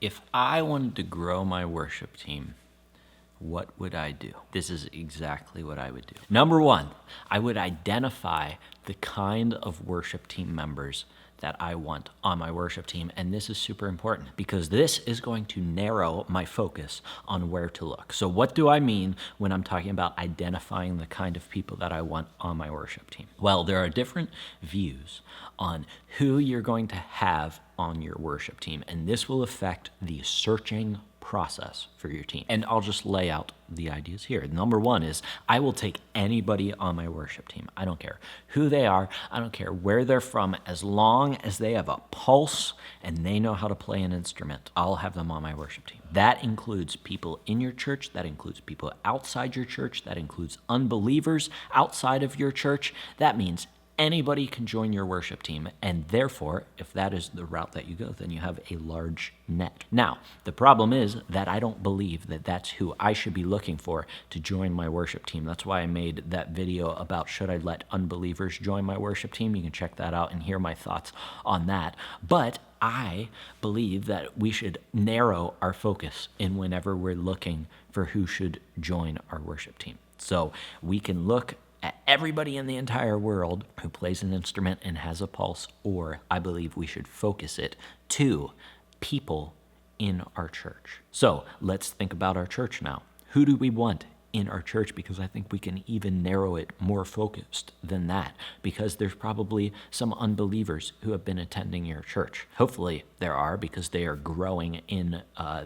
If I wanted to grow my worship team, what would I do? This is exactly what I would do. Number one, I would identify the kind of worship team members that I want on my worship team. And this is super important because this is going to narrow my focus on where to look. So what do I mean when I'm talking about identifying the kind of people that I want on my worship team? Well, there are different views on who you're going to have on your worship team, and this will affect the searching process for your team. And I'll just lay out the ideas here. Number one is I will take anybody on my worship team. I don't care who they are. I don't care where they're from. As long as they have a pulse and they know how to play an instrument, I'll have them on my worship team. That includes people in your church. That includes people outside your church. That includes unbelievers outside of your church. That means anybody can join your worship team, and therefore, if that is the route that you go, then you have a large net. Now, the problem is that I don't believe that that's who I should be looking for to join my worship team. That's why I made that video about should I let unbelievers join my worship team. You can check that out and hear my thoughts on that. But I believe that we should narrow our focus in whenever we're looking for who should join our worship team. So we can look at everybody in the entire world who plays an instrument and has a pulse, or I believe we should focus it to people in our church. So let's think about our church now. Who do we want in our church? Because I think we can even narrow it more focused than that, because there's probably some unbelievers who have been attending your church. Hopefully there are, because they are growing in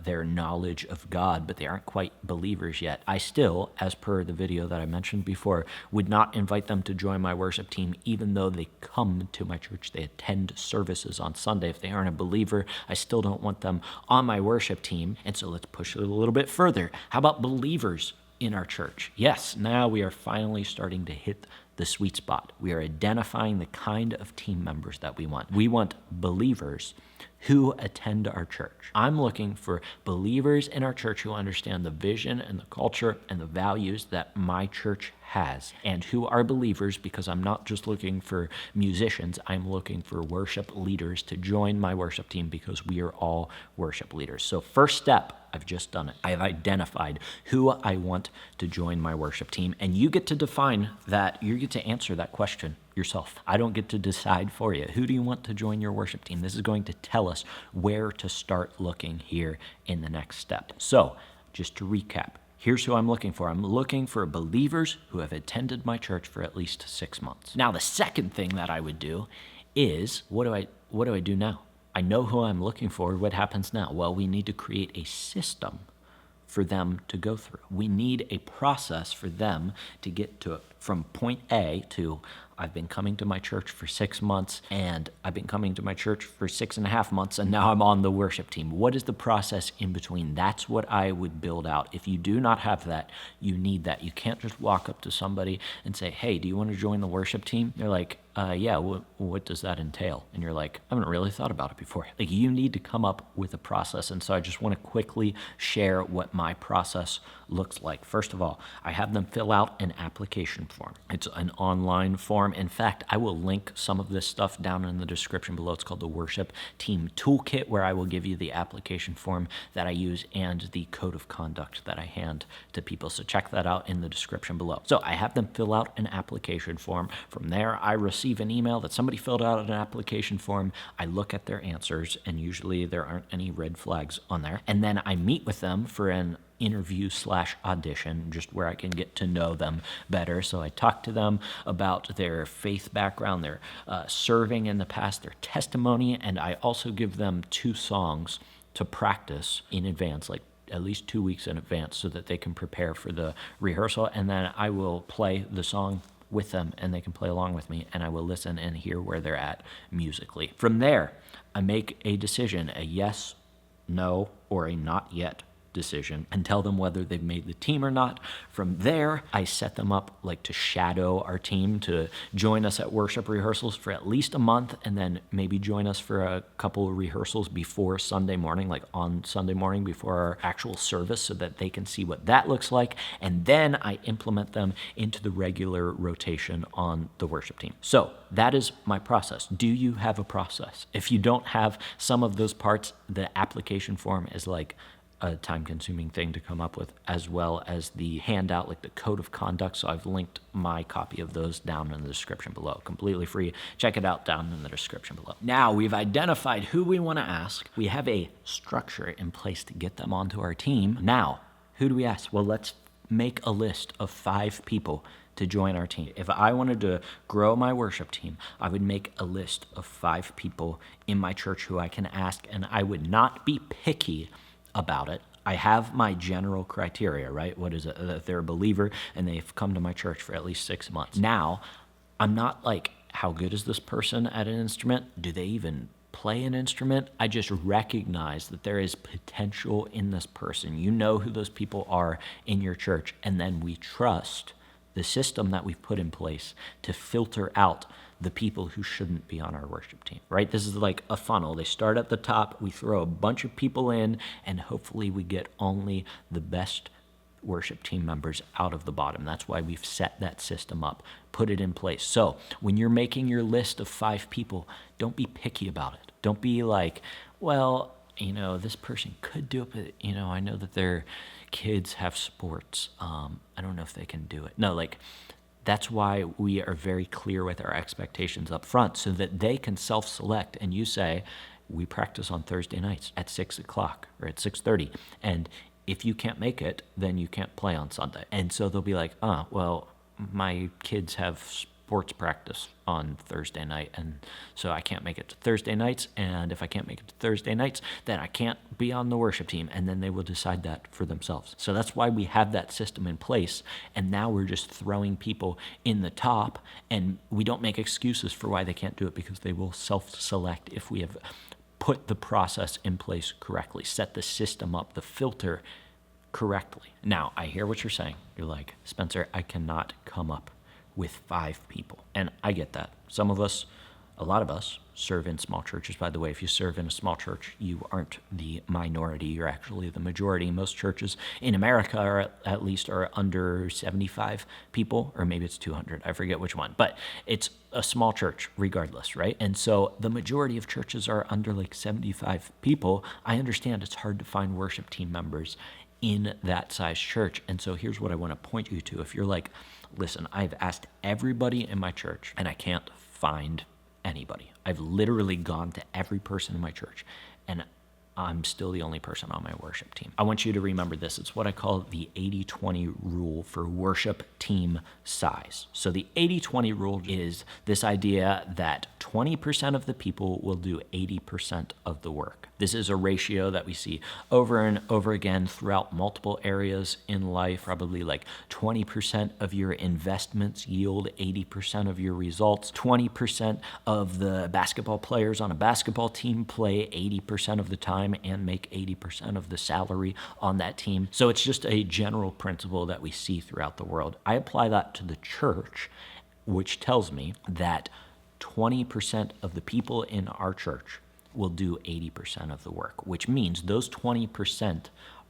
their knowledge of God, but they aren't quite believers yet. I still, as per the video that I mentioned before, would not invite them to join my worship team, even though they come to my church, they attend services on Sunday. If they aren't a believer, I still don't want them on my worship team. And so let's push it a little bit further. How about believers in our church? Yes, now we are finally starting to hit the sweet spot. We are identifying the kind of team members that we want. We want believers who attend our church. I'm looking for believers in our church who understand the vision and the culture and the values that my church has, and who are believers, because I'm not just looking for musicians. I'm looking for worship leaders to join my worship team, because we are all worship leaders. So first step, I've just done it. I've identified who I want to join my worship team, and you get to define that. You get to answer that question yourself. I don't get to decide for you. Who do you want to join your worship team? This is going to tell us where to start looking here in the next step. So just to recap, here's who I'm looking for. I'm looking for believers who have attended my church for at least 6 months. Now, the second thing that I would do is, what do I do now? I know who I'm looking for. What happens now? Well, we need to create a system for them to go through. We need a process for them to get to from point A to, I've been coming to my church for 6 months, and I've been coming to my church for 6.5 months, and now I'm on the worship team. What is the process in between? That's what I would build out. If you do not have that, you need that. You can't just walk up to somebody and say, hey, do you want to join the worship team? They're like, yeah, what does that entail? And you're like, I haven't really thought about it before. Like, you need to come up with a process. And so I just want to quickly share what my process looks like. First of all, I have them fill out an application form. It's an online form. In fact, I will link some of this stuff down in the description below. It's called the Worship Team Toolkit, where I will give you the application form that I use and the code of conduct that I hand to people. So check that out in the description below. So I have them fill out an application form. From there, I receive an email that somebody filled out an application form. I look at their answers, and usually there aren't any red flags on there. And then I meet with them for an interview/audition, just where I can get to know them better. So I talk to them about their faith background, their serving in the past, their testimony, and I also give them 2 songs to practice in advance, like at least 2 weeks in advance, so that they can prepare for the rehearsal. And then I will play the song with them, and they can play along with me, and I will listen and hear where they're at musically. From there, I make a decision, a yes, no, or a not yet decision and tell them whether they've made the team or not. From there, I set them up like to shadow our team, to join us at worship rehearsals for at least a month, and then maybe join us for a couple of rehearsals before Sunday morning, like on Sunday morning before our actual service, so that they can see what that looks like. And then I implement them into the regular rotation on the worship team. So that is my process. Do you have a process? If you don't have some of those parts, the application form is like a time-consuming thing to come up with, as well as the handout, like the code of conduct. So I've linked my copy of those down in the description below. Completely free. Check it out down in the description below. Now we've identified who we want to ask. We have a structure in place to get them onto our team. Now, who do we ask? Well, let's make a list of 5 people to join our team. If I wanted to grow my worship team, I would make a list of 5 people in my church who I can ask, and I would not be picky about it. I have my general criteria, right? What is it? That they're a believer and they've come to my church for at least 6 months. Now, I'm not like, how good is this person at an instrument? Do they even play an instrument? I just recognize that there is potential in this person. You know who those people are in your church, and then we trust the system that we've put in place to filter out the people who shouldn't be on our worship team, right? This is like a funnel. They start at the top, we throw a bunch of people in, and hopefully we get only the best worship team members out of the bottom. That's why we've set that system up, put it in place. So when you're making your list of 5 people, don't be picky about it. Don't be like, well, this person could do it, but, I know that their kids have sports. I don't know if they can do it. No, that's why we are very clear with our expectations up front, so that they can self-select. And you say, we practice on Thursday nights at 6 o'clock or at 6:30. And if you can't make it, then you can't play on Sunday. And so they'll be like, well, my kids have sports practice on Thursday night, and so I can't make it to Thursday nights. And if I can't make it to Thursday nights, then I can't be on the worship team. And then they will decide that for themselves. So that's why we have that system in place. And now we're just throwing people in the top, and we don't make excuses for why they can't do it, because they will self-select if we have put the process in place correctly, set the system up, the filter correctly. Now, I hear what you're saying. You're like, Spencer, I cannot come up with 5 people. And I get that. Some of us, a lot of us, serve in small churches. By the way, if you serve in a small church, you aren't the minority. You're actually the majority. Most churches in America are under 75 people, or maybe it's 200. I forget which one. But it's a small church regardless, right? And so the majority of churches are under 75 people. I understand it's hard to find worship team members in that size church. And so here's what I want to point you to. If you're like, listen, I've asked everybody in my church and I can't find anybody. I've literally gone to every person in my church, and I'm still the only person on my worship team. I want you to remember this. It's what I call the 80-20 rule for worship team size. So the 80-20 rule is this idea that 20% of the people will do 80% of the work. This is a ratio that we see over and over again throughout multiple areas in life. Probably 20% of your investments yield 80% of your results. 20% of the basketball players on a basketball team play 80% of the time and make 80% of the salary on that team. So it's just a general principle that we see throughout the world. I apply that to the church, which tells me that 20% of the people in our church will do 80% of the work, which means those 20%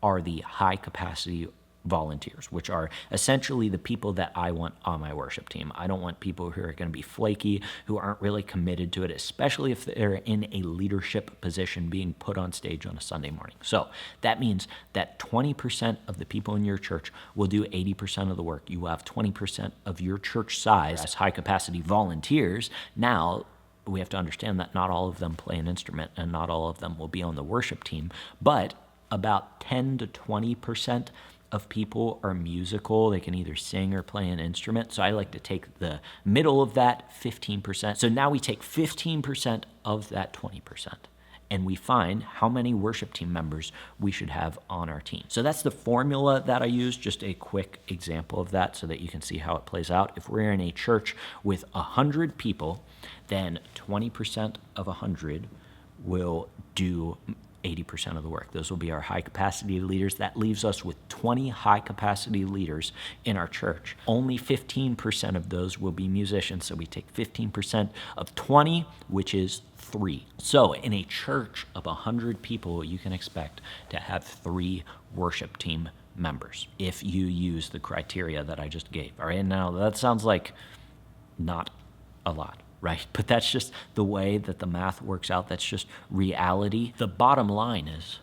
are the high capacity volunteers, which are essentially the people that I want on my worship team. I don't want people who are going to be flaky, who aren't really committed to it, especially if they're in a leadership position being put on stage on a Sunday morning. So that means that 20% of the people in your church will do 80% of the work. You will have 20% of your church size as high capacity volunteers. Now, we have to understand that not all of them play an instrument and not all of them will be on the worship team, but about 10 to 20% of people are musical. They can either sing or play an instrument. So I like to take the middle of that, 15%. So now we take 15% of that 20%. And we find how many worship team members we should have on our team. So that's the formula that I use, just a quick example of that so that you can see how it plays out. If we're in a church with 100 people, then 20% of 100 will do 80% of the work. Those will be our high capacity leaders. That leaves us with 20 high capacity leaders in our church. Only 15% of those will be musicians. So we take 15% of 20, which is 3. So in a church of 100 people, you can expect to have 3 worship team members if you use the criteria that I just gave. All right, now that sounds like not a lot, right? But that's just the way that the math works out. That's just reality. The bottom line is,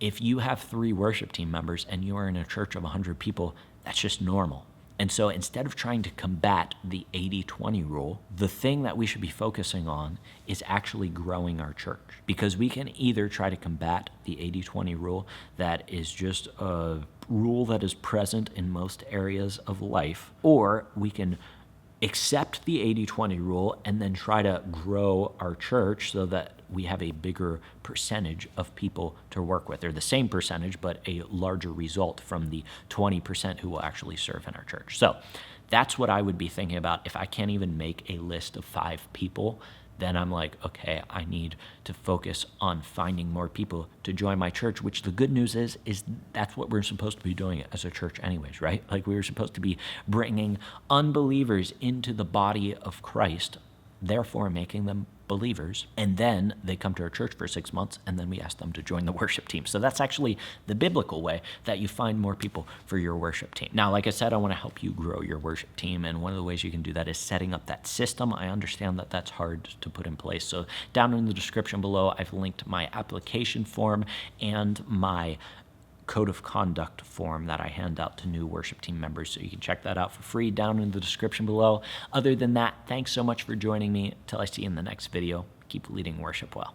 if you have 3 worship team members and you are in a church of 100 people, that's just normal. And so instead of trying to combat the 80-20 rule, the thing that we should be focusing on is actually growing our church. Because we can either try to combat the 80-20 rule, that is just a rule that is present in most areas of life, or we can accept the 80-20 rule and then try to grow our church so that we have a bigger percentage of people to work with, or the same percentage, but a larger result from the 20% who will actually serve in our church. So that's what I would be thinking about. If I can't even make a list of 5 people, then I'm like, okay, I need to focus on finding more people to join my church, which the good news is that's what we're supposed to be doing as a church anyways, right? Like, we were supposed to be bringing unbelievers into the body of Christ, therefore making them believers, and then they come to our church for 6 months, and then we ask them to join the worship team. So that's actually the biblical way that you find more people for your worship team. Now, like I said, I want to help you grow your worship team, and one of the ways you can do that is setting up that system. I understand that that's hard to put in place. So down in the description below, I've linked my application form and my code of conduct form that I hand out to new worship team members. So you can check that out for free down in the description below. Other than that, thanks so much for joining me. Till I see you in the next video, keep leading worship well.